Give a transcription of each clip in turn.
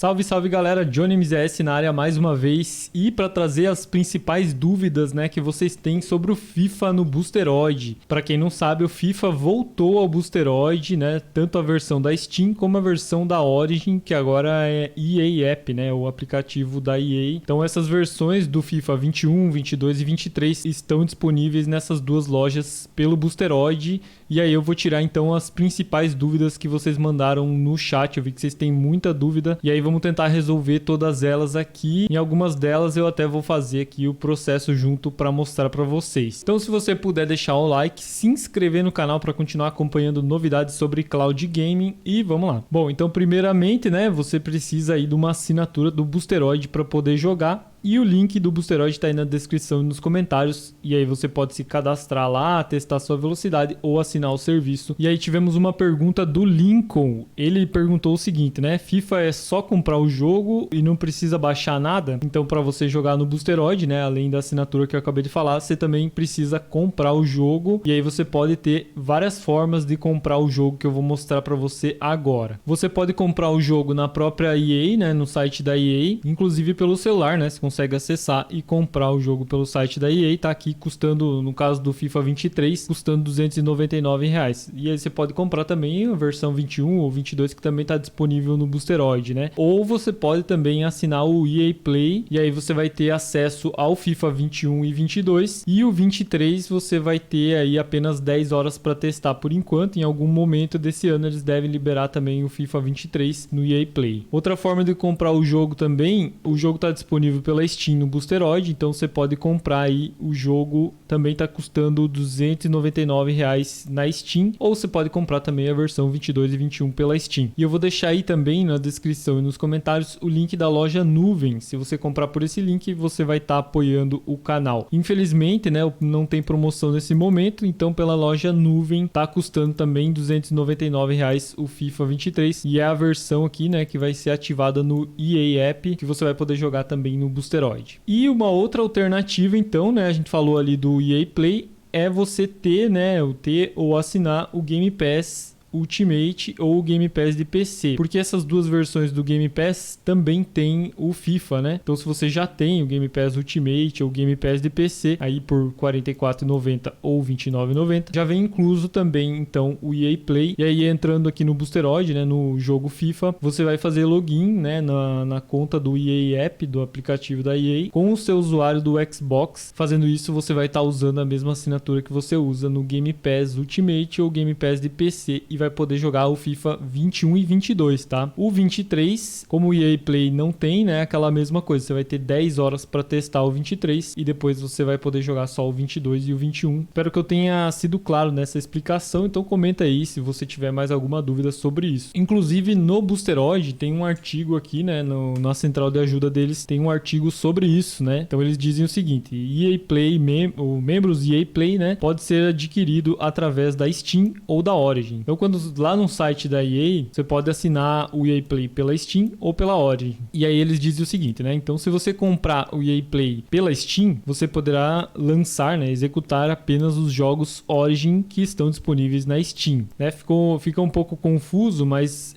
Salve, salve galera, Johnny MZS na área mais uma vez e para trazer as principais dúvidas, né, que vocês têm sobre o FIFA no Boosteroid. Para quem não sabe, o FIFA voltou ao Boosteroid, né, tanto a versão da Steam como a versão da Origin, que agora é EA App, né, o aplicativo da EA. Então essas versões do FIFA 21, 22 e 23 estão disponíveis nessas duas lojas pelo Boosteroid. E aí eu vou tirar então as principais dúvidas que vocês mandaram no chat. Eu vi que vocês têm muita dúvida e aí vamos tentar resolver todas elas aqui. Em algumas delas eu até vou fazer aqui o processo junto para mostrar para vocês. Então se você puder deixar o like, se inscrever no canal para continuar acompanhando novidades sobre cloud gaming e vamos lá. Bom, então primeiramente, né, você precisa aí de uma assinatura do Boosteroid para poder jogar. E o link do Boosteroid está aí na descrição e nos comentários. E aí você pode se cadastrar lá, testar sua velocidade ou assinar o serviço. E aí tivemos uma pergunta do Lincoln. Ele perguntou o seguinte, né? FIFA é só comprar o jogo e não precisa baixar nada? Então para você jogar no Boosteroid, né? Além da assinatura que eu acabei de falar, você também precisa comprar o jogo. E aí você pode ter várias formas de comprar o jogo que eu vou mostrar para você agora. Você pode comprar o jogo na própria EA, né? No site da EA, inclusive pelo celular, né? Você consegue acessar e comprar o jogo pelo site da EA, tá aqui custando, no caso do FIFA 23, custando R$299. E aí você pode comprar também a versão 21 ou 22 que também está disponível no Boosteroid, né? Ou você pode também assinar o EA Play e aí você vai ter acesso ao FIFA 21 e 22 e o 23 você vai ter aí apenas 10 horas para testar por enquanto. Em algum momento desse ano eles devem liberar também o FIFA 23 no EA Play. Outra forma de comprar o jogo também, o jogo está disponível pela Steam no Boosteroid, então você pode comprar aí o jogo, também está custando R$299 na Steam, ou você pode comprar também a versão 22 e 21 pela Steam. E eu vou deixar aí também na descrição e nos comentários o link da loja Nuvem. Se você comprar por esse link, você vai estar apoiando o canal. Infelizmente, né, não tem promoção nesse momento, então pela loja Nuvem está custando também R$299 o FIFA 23 e é a versão aqui, né, que vai ser ativada no EA App, que você vai poder jogar também no Boosteroid. E uma outra alternativa, então, né, a gente falou ali do EA Play, é você ter, né, ou assinar o Game Pass Ultimate ou o Game Pass de PC, porque essas duas versões do Game Pass também tem o FIFA, né? Então se você já tem o Game Pass Ultimate ou o Game Pass de PC, aí por R$ 44,90 ou R$ 29,90, já vem incluso também então o EA Play. E aí entrando aqui no Boosteroid, né, no jogo FIFA, você vai fazer login, né, na conta do EA App, do aplicativo da EA, com o seu usuário do Xbox. Fazendo isso, você vai estar usando a mesma assinatura que você usa no Game Pass Ultimate ou Game Pass de PC e vai poder jogar o FIFA 21 e 22, tá? O 23, como o EA Play não tem, né, aquela mesma coisa, você vai ter 10 horas para testar o 23 e depois você vai poder jogar só o 22 e o 21. Espero que eu tenha sido claro nessa explicação, então comenta aí se você tiver mais alguma dúvida sobre isso. Inclusive no Boosteroid tem um artigo aqui, né, na central de ajuda deles tem um artigo sobre isso, né? Então eles dizem o seguinte: EA Play, membros EA Play, né, pode ser adquirido através da Steam ou da Origin. Então quando lá no site da EA, você pode assinar o EA Play pela Steam ou pela Origin. E aí eles dizem o seguinte, né? Então, se você comprar o EA Play pela Steam, você poderá lançar, né, executar apenas os jogos Origin que estão disponíveis na Steam, né? Fica um pouco confuso, mas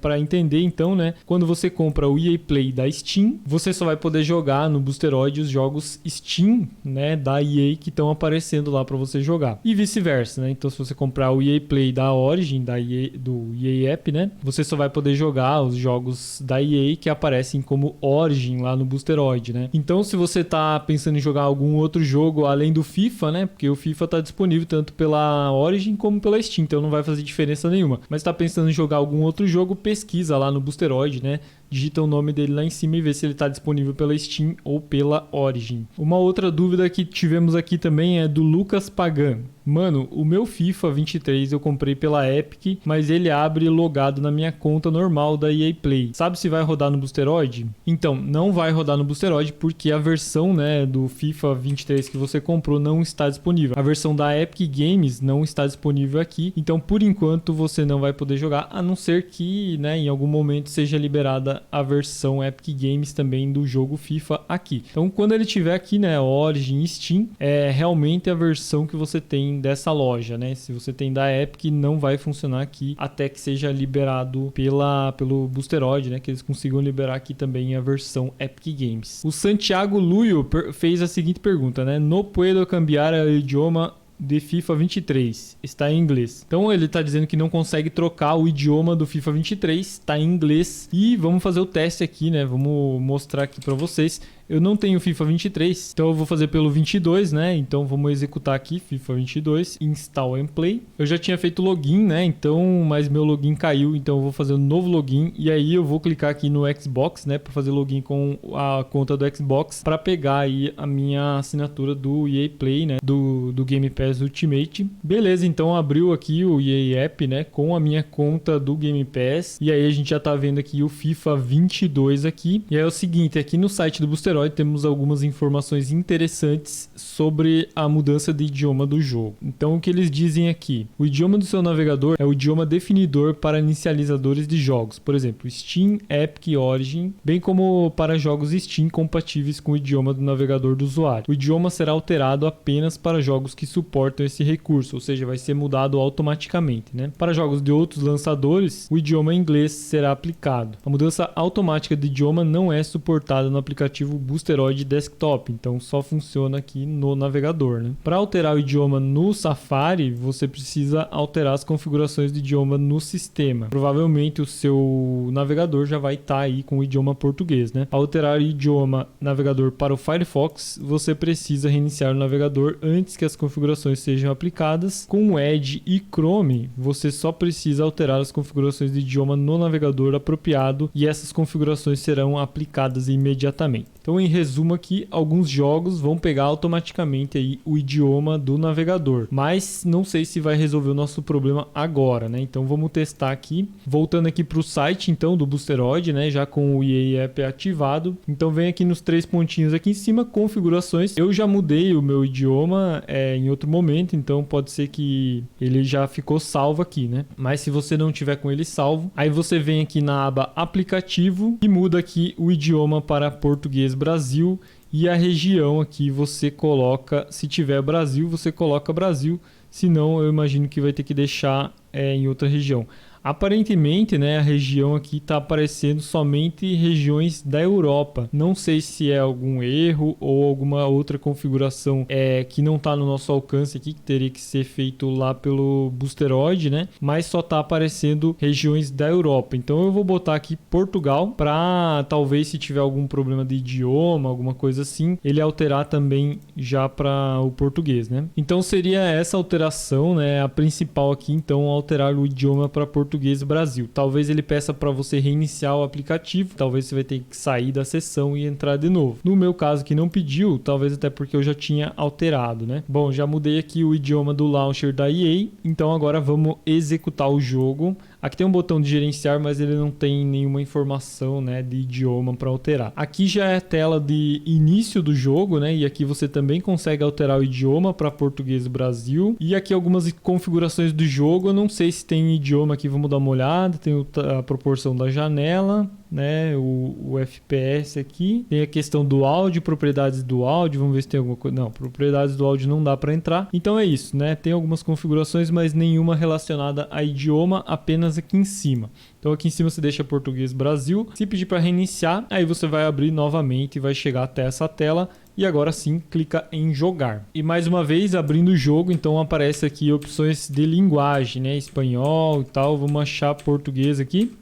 para entender então, né? Quando você compra o EA Play da Steam, você só vai poder jogar no Boosteroid os jogos Steam, né, da EA que estão aparecendo lá para você jogar. E vice-versa, né? Então, se você comprar o EA Play da Origin, do EA App, né? Você só vai poder jogar os jogos da EA que aparecem como Origin lá no Boosteroid, né? Então, se você tá pensando em jogar algum outro jogo além do FIFA, né? Porque o FIFA tá disponível tanto pela Origin como pela Steam, então não vai fazer diferença nenhuma. Mas tá pensando em jogar algum outro jogo, pesquisa lá no Boosteroid, né? Digita o nome dele lá em cima e vê se ele está disponível pela Steam ou pela Origin. Uma outra dúvida que tivemos aqui também é do Lucas Pagan. Mano, o meu FIFA 23 eu comprei pela Epic, mas ele abre logado na minha conta normal da EA Play. Sabe se vai rodar no Boosteroid? Então, não vai rodar no Boosteroid porque a versão, né, do FIFA 23 que você comprou não está disponível. A versão da Epic Games não está disponível aqui, então por enquanto você não vai poder jogar, a não ser que, né, em algum momento seja liberada a versão Epic Games também do jogo FIFA aqui. Então, quando ele tiver aqui, né, Origin e Steam, é realmente a versão que você tem dessa loja, né? Se você tem da Epic, não vai funcionar aqui até que seja liberado pelo Boosteroid, né? Que eles consigam liberar aqui também a versão Epic Games. O Santiago Luio fez a seguinte pergunta, né? No puedo cambiar o idioma de FIFA 23, está em inglês. Então ele está dizendo que não consegue trocar o idioma do FIFA 23, está em inglês. E vamos fazer o teste aqui, né? Vamos mostrar aqui para vocês. Eu não tenho FIFA 23, então eu vou fazer pelo 22, né? Então vamos executar aqui FIFA 22, install and play. Eu já tinha feito login, né? Então, mas meu login caiu, então eu vou fazer um novo login e aí eu vou clicar aqui no Xbox, né, para fazer login com a conta do Xbox para pegar aí a minha assinatura do EA Play, né, do Game Pass Ultimate. Beleza, então abriu aqui o EA App, né, com a minha conta do Game Pass. E aí a gente já tá vendo aqui o FIFA 22 aqui. E aí é o seguinte, aqui no site do Boosteroid temos algumas informações interessantes sobre a mudança de idioma do jogo. Então o que eles dizem aqui: o idioma do seu navegador é o idioma definidor para inicializadores de jogos, por exemplo, Steam, Epic, Origin, bem como para jogos Steam compatíveis com o idioma do navegador do usuário. O idioma será alterado apenas para jogos que suportam esse recurso, ou seja, vai ser mudado automaticamente, né? Para jogos de outros lançadores, o idioma inglês será aplicado. A mudança automática de idioma não é suportada no aplicativo Boosteroid Desktop, então só funciona aqui no navegador, né? Para alterar o idioma no Safari, você precisa alterar as configurações de idioma no sistema. Provavelmente o seu navegador já vai estar aí com o idioma português, né? Ao alterar o idioma navegador para o Firefox, você precisa reiniciar o navegador antes que as configurações sejam aplicadas. Com o Edge e Chrome, você só precisa alterar as configurações de idioma no navegador apropriado e essas configurações serão aplicadas imediatamente. Então, em resumo aqui, alguns jogos vão pegar automaticamente aí o idioma do navegador, mas não sei se vai resolver o nosso problema agora, né? Então vamos testar aqui, voltando aqui para o site então do Boosteroid, né? Já com o EA App ativado. Então vem aqui nos 3 pontinhos aqui em cima, configurações. Eu já mudei o meu idioma em outro momento, então pode ser que ele já ficou salvo aqui, né? Mas se você não tiver com ele salvo, aí você vem aqui na aba aplicativo e muda aqui o idioma para português Brasil, e a região aqui você coloca, se tiver Brasil, você coloca Brasil, senão eu imagino que vai ter que deixar em outra região. Aparentemente, né, a região aqui está aparecendo somente regiões da Europa. Não sei se é algum erro ou alguma outra configuração que não está no nosso alcance aqui, que teria que ser feito lá pelo Boosteroid, né? Mas só está aparecendo regiões da Europa. Então eu vou botar aqui Portugal para talvez, se tiver algum problema de idioma, alguma coisa assim, ele alterar também já para o português, né? Então seria essa alteração, né, a principal aqui, então alterar o idioma para português Brasil. Talvez ele peça para você reiniciar o aplicativo, talvez você vai ter que sair da sessão e entrar de novo. No meu caso que não pediu, talvez até porque eu já tinha alterado, né? Bom, já mudei aqui o idioma do launcher da EA, então agora vamos executar o jogo. Aqui tem um botão de gerenciar, mas ele não tem nenhuma informação, né, de idioma para alterar. Aqui já é a tela de início do jogo, né? E aqui você também consegue alterar o idioma para português Brasil. E aqui algumas configurações do jogo. Eu não sei se tem idioma aqui, vamos dar uma olhada. Tem a proporção da janela, né, o FPS aqui, tem a questão do áudio, propriedades do áudio, vamos ver se tem alguma coisa. Não, propriedades do áudio não dá para entrar. Então é isso, né? Tem algumas configurações, mas nenhuma relacionada a idioma, apenas aqui em cima. Então aqui em cima você deixa português Brasil. Se pedir para reiniciar, aí você vai abrir novamente e vai chegar até essa tela. E agora sim, clica em jogar. E mais uma vez, abrindo o jogo, então aparece aqui opções de linguagem, né? Espanhol e tal. Vamos achar português aqui.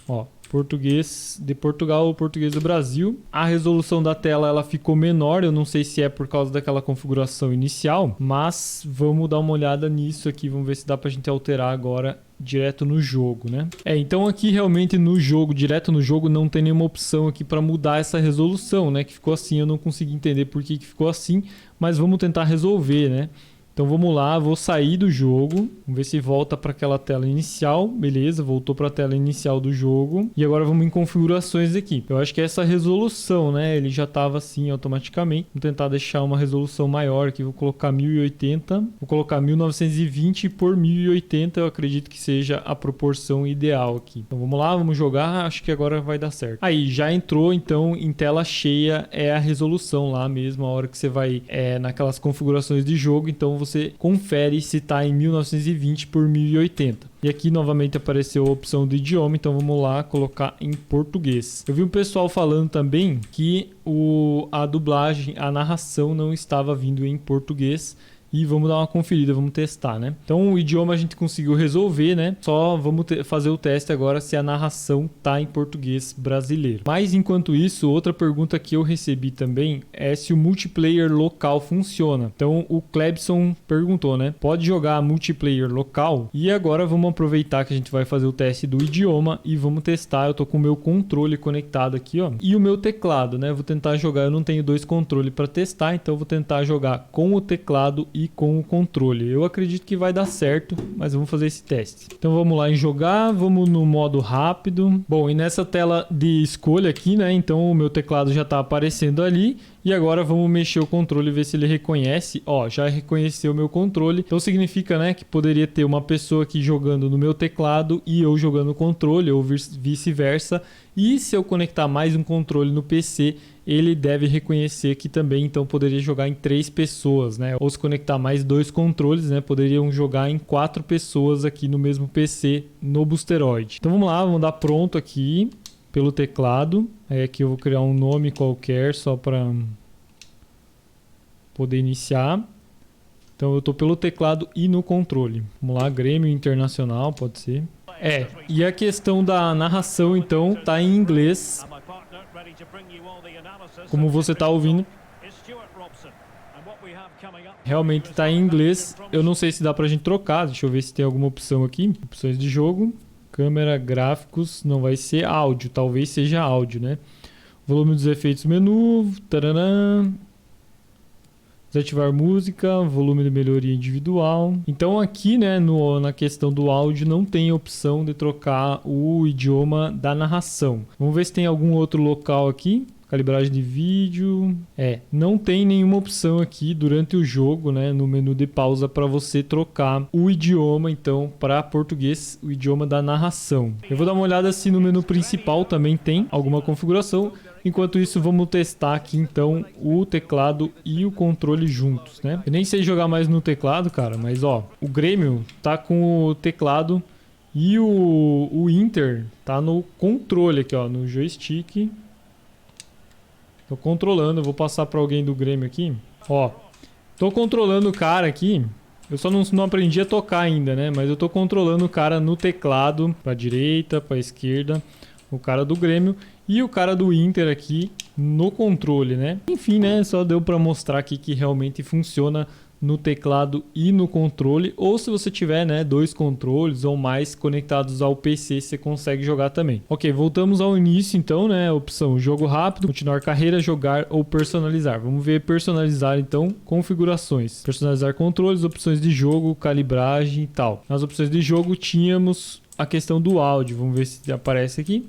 Ó, português de Portugal ou português do Brasil. A resolução da tela ela ficou menor, eu não sei se é por causa daquela configuração inicial, mas vamos dar uma olhada nisso aqui, vamos ver se dá pra gente alterar agora direto no jogo, né? Então aqui realmente no jogo, direto no jogo, não tem nenhuma opção aqui para mudar essa resolução, né? Que ficou assim, eu não consegui entender por que ficou assim, mas vamos tentar resolver, né? Então vamos lá, vou sair do jogo, vamos ver se volta para aquela tela inicial, beleza, voltou para a tela inicial do jogo. E agora vamos em configurações aqui. Eu acho que é essa resolução, né, ele já estava assim automaticamente. Vou tentar deixar uma resolução maior aqui, vou colocar 1080, vou colocar 1920 por 1080, eu acredito que seja a proporção ideal aqui. Então vamos lá, vamos jogar, acho que agora vai dar certo. Aí, já entrou então em tela cheia, é a resolução lá mesmo, a hora que você vai naquelas configurações de jogo, então você você confere se está em 1920 por 1080. E aqui novamente apareceu a opção do idioma, então vamos lá colocar em português. Eu vi um pessoal falando também que a dublagem, a narração não estava vindo em português. E vamos dar uma conferida, vamos testar, né? Então o idioma a gente conseguiu resolver, né? Só vamos fazer o teste agora se a narração tá em português brasileiro. Mas enquanto isso, outra pergunta que eu recebi também é se o multiplayer local funciona. Então o Clebson perguntou, né? Pode jogar multiplayer local? E agora vamos aproveitar que a gente vai fazer o teste do idioma e vamos testar. Eu tô com o meu controle conectado aqui, ó. E o meu teclado, né? Vou tentar jogar, eu não tenho dois controles para testar, então eu vou tentar jogar com o teclado e com o controle. Eu acredito que vai dar certo, mas vamos fazer esse teste. Então vamos lá em jogar, vamos no modo rápido. Bom, e nessa tela de escolha aqui, né? Então o meu teclado já está aparecendo ali. E agora vamos mexer o controle e ver se ele reconhece. Ó, já reconheceu o meu controle. Então significa, né, que poderia ter uma pessoa aqui jogando no meu teclado e eu jogando no controle, ou vice-versa. E se eu conectar mais um controle no PC, ele deve reconhecer que também, então poderia jogar em 3 pessoas, né? Ou se conectar mais 2 controles, né? Poderiam jogar em 4 pessoas aqui no mesmo PC no Boosteroid. Então vamos lá, vamos dar pronto aqui pelo teclado. Aqui eu vou criar um nome qualquer só para poder iniciar. Então eu estou pelo teclado e no controle. Vamos lá, Grêmio Internacional, pode ser. E a questão da narração, então, tá em inglês. Como você tá ouvindo. Realmente tá em inglês. Eu não sei se dá pra gente trocar. Deixa eu ver se tem alguma opção aqui. Opções de jogo. Câmera, gráficos. Não vai ser áudio. Talvez seja áudio, né? Volume dos efeitos, menu. Taranã. Desativar música, volume de melhoria individual. Então aqui, né, na questão do áudio não tem opção de trocar o idioma da narração. Vamos ver se tem algum outro local aqui. Calibragem de vídeo. Não tem nenhuma opção aqui durante o jogo, né, no menu de pausa para você trocar o idioma, então, para português, o idioma da narração. Eu vou dar uma olhada se no menu principal também tem alguma configuração. Enquanto isso, vamos testar aqui, então, o teclado e o controle juntos, né? Eu nem sei jogar mais no teclado, cara, mas, ó, o Grêmio tá com o teclado e o Inter tá no controle aqui, ó, no joystick. Tô controlando, eu vou passar para alguém do Grêmio aqui. Ó, tô controlando o cara aqui. Eu só não aprendi a tocar ainda, né? Mas eu tô controlando o cara no teclado, pra direita, pra esquerda. O cara do Grêmio e o cara do Inter aqui no controle, né? Enfim, né? Só deu para mostrar aqui que realmente funciona no teclado e no controle. Ou se você tiver, né, 2 controles ou mais conectados ao PC, você consegue jogar também. Ok, voltamos ao início então, né? Opção jogo rápido, continuar carreira, jogar ou personalizar. Vamos ver personalizar então, configurações. Personalizar controles, opções de jogo, calibragem e tal. Nas opções de jogo tínhamos a questão do áudio. Vamos ver se aparece aqui.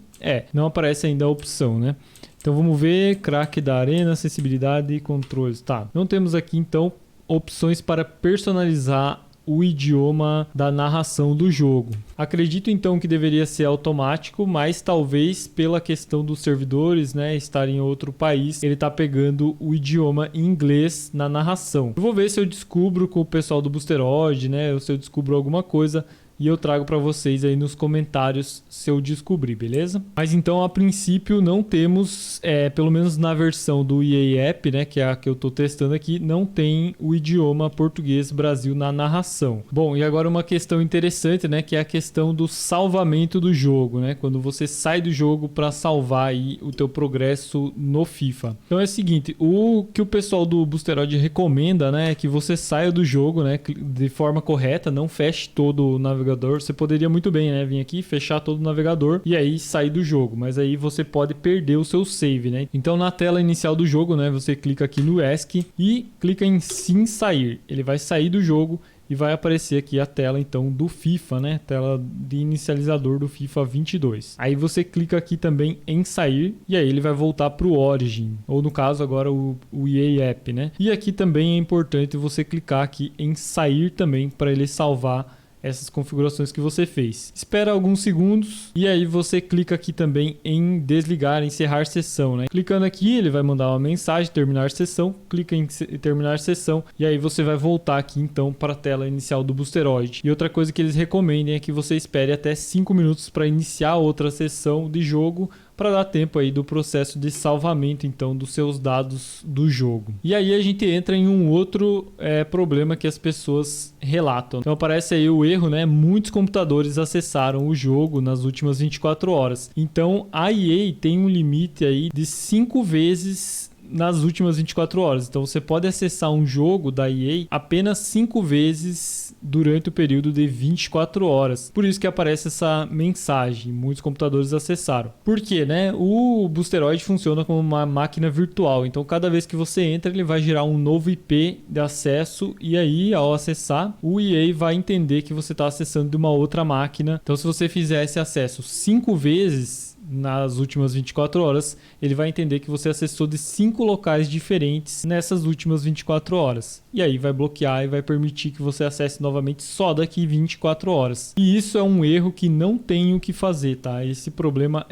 Não aparece ainda a opção, né? Então vamos ver, crack da arena, acessibilidade e controles. Tá, não temos aqui então opções para personalizar o idioma da narração do jogo. Acredito então que deveria ser automático, mas talvez pela questão dos servidores, né, estar em outro país, ele tá pegando o idioma em inglês na narração. Eu vou ver se eu descubro com o pessoal do Boosteroid, né, ou se eu descubro alguma coisa. E eu trago para vocês aí nos comentários se eu descobrir, beleza? Mas então, a princípio, não temos, pelo menos na versão do EA App, né, que é a que eu estou testando aqui, não tem o idioma português Brasil na narração. Bom, e agora uma questão interessante, né, que é a questão do salvamento do jogo, né? Quando você sai do jogo para salvar aí o teu progresso no FIFA. Então é o seguinte, o que o pessoal do Boosteroid recomenda, né, é que você saia do jogo, né, de forma correta, não feche todo o navegador. Você poderia muito bem, né, vir aqui, fechar todo o navegador e aí sair do jogo, mas aí você pode perder o seu save, né? Então na tela inicial do jogo, né, você clica aqui no ESC e clica em sim sair. Ele vai sair do jogo e vai aparecer aqui a tela então do FIFA, né? Tela de inicializador do FIFA 22. Aí você clica aqui também em sair e aí ele vai voltar para o Origin, ou no caso agora o EA App, né? E aqui também é importante você clicar aqui em sair também para ele salvar essas configurações que você fez. Espera alguns segundos e aí você clica aqui também em desligar, encerrar sessão, né? Clicando aqui, ele vai mandar uma mensagem, terminar sessão, clica em terminar sessão e aí você vai voltar aqui então para a tela inicial do Boosteroid. E outra coisa que eles recomendam é que você espere até 5 minutos para iniciar outra sessão de jogo, para dar tempo aí do processo de salvamento então dos seus dados do jogo. E aí a gente entra em um outro problema que as pessoas relatam. Então aparece aí o erro, né? Muitos computadores acessaram o jogo nas últimas 24 horas. Então a EA tem um limite aí de 5 vezes nas últimas 24 horas. Então você pode acessar um jogo da EA apenas 5 vezes durante o período de 24 horas. Por isso que aparece essa mensagem. Muitos computadores acessaram. Por quê, né? O Boosteroid funciona como uma máquina virtual. Então cada vez que você entra, ele vai gerar um novo IP de acesso e aí, ao acessar, o EA vai entender que você está acessando de uma outra máquina. Então se você fizer esse acesso 5 vezes nas últimas 24 horas, ele vai entender que você acessou de 5 locais diferentes nessas últimas 24 horas. E aí vai bloquear e vai permitir que você acesse novamente só daqui 24 horas. E isso é um erro que não tem o que fazer, tá? Esse problema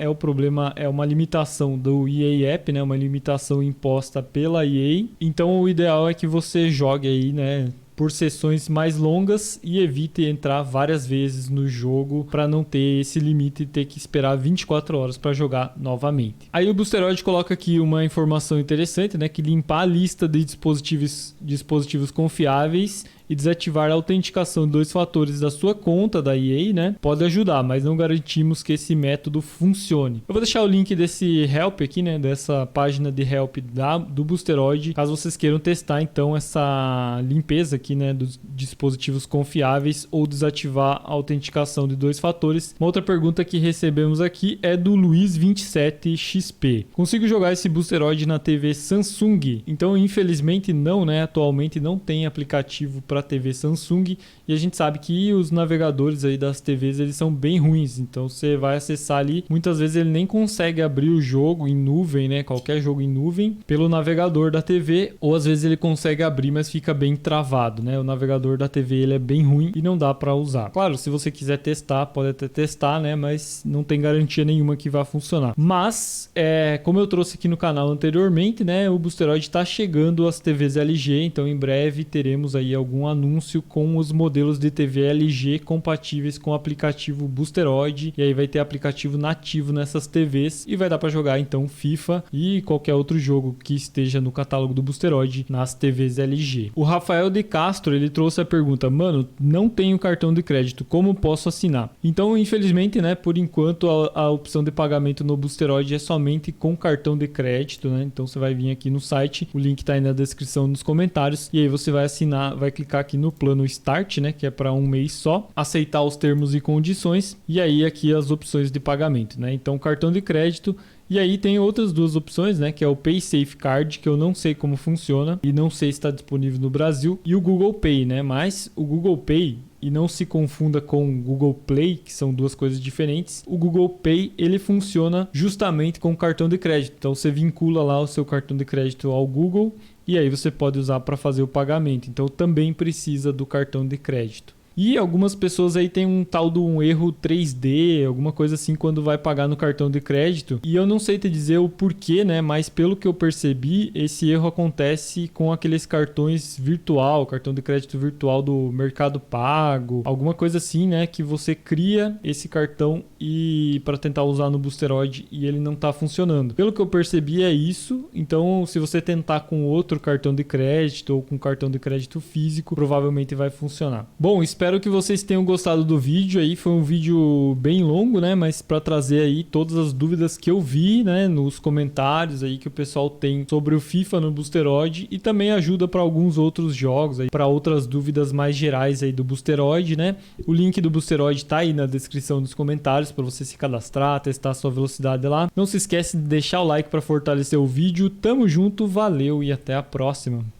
é uma limitação do EA App, né? Uma limitação imposta pela EA. Então o ideal é que você jogue aí, né, por sessões mais longas e evite entrar várias vezes no jogo para não ter esse limite e ter que esperar 24 horas para jogar novamente. Aí o Boosteroid coloca aqui uma informação interessante, né, que limpar a lista de dispositivos confiáveis e desativar a autenticação de 2 fatores da sua conta da EA, né, pode ajudar, mas não garantimos que esse método funcione. Eu vou deixar o link desse help aqui, né, dessa página de help do Boosteroid, caso vocês queiram testar então essa limpeza aqui, né, dos dispositivos confiáveis ou desativar a autenticação de 2 fatores. Uma outra pergunta que recebemos aqui é do Luiz27XP. Consigo jogar esse Boosteroid na TV Samsung? Então, infelizmente não, né? Atualmente não tem aplicativo para TV Samsung e a gente sabe que os navegadores aí das TVs eles são bem ruins, então você vai acessar ali, muitas vezes ele nem consegue abrir o jogo em nuvem, né, qualquer jogo em nuvem, pelo navegador da TV, ou às vezes ele consegue abrir, mas fica bem travado, né, o navegador da TV ele é bem ruim e não dá para usar. Claro, se você quiser testar, pode até testar, né, mas não tem garantia nenhuma que vai funcionar. Mas, como eu trouxe aqui no canal anteriormente, né, o Boosteroid está chegando às TVs LG, então em breve teremos aí algum anúncio com os modelos de TV LG compatíveis com o aplicativo Boosteroid, e aí vai ter aplicativo nativo nessas TVs e vai dar para jogar então FIFA e qualquer outro jogo que esteja no catálogo do Boosteroid nas TVs LG. O Rafael de Castro, ele trouxe a pergunta: mano, não tenho cartão de crédito, como posso assinar? Então, infelizmente, né, por enquanto a opção de pagamento no Boosteroid é somente com cartão de crédito, né? Então você vai vir aqui no site, o link tá aí na descrição nos comentários, e aí você vai assinar, vai clicar aqui no plano Start, né, que é para um mês só, aceitar os termos e condições, e aí aqui as opções de pagamento, né? Então cartão de crédito. E aí tem outras 2 opções, né, que é o PaySafe Card, que eu não sei como funciona e não sei se está disponível no Brasil, e o Google Pay, né? Mas o Google Pay, e não se confunda com o Google Play, que são 2 coisas diferentes. O Google Pay, ele funciona justamente com cartão de crédito. Então você vincula lá o seu cartão de crédito ao Google e aí você pode usar para fazer o pagamento. Então também precisa do cartão de crédito. E algumas pessoas aí tem um tal de um erro 3D, alguma coisa assim, quando vai pagar no cartão de crédito. E eu não sei te dizer o porquê, né? Mas pelo que eu percebi, esse erro acontece com aqueles cartões virtual, cartão de crédito virtual do Mercado Pago, alguma coisa assim, né? Que você cria esse cartão e para tentar usar no Boosteroid e ele não tá funcionando. Pelo que eu percebi é isso. Então, se você tentar com outro cartão de crédito ou com cartão de crédito físico, provavelmente vai funcionar. Bom, espero que vocês tenham gostado do vídeo aí, foi um vídeo bem longo, né, mas para trazer aí todas as dúvidas que eu vi, né, nos comentários aí que o pessoal tem sobre o FIFA no Boosteroid, e também ajuda para alguns outros jogos aí, para outras dúvidas mais gerais aí do Boosteroid, né? O link do Boosteroid tá aí na descrição dos comentários para você se cadastrar, testar a sua velocidade lá. Não se esquece de deixar o like para fortalecer o vídeo. Tamo junto, valeu e até a próxima.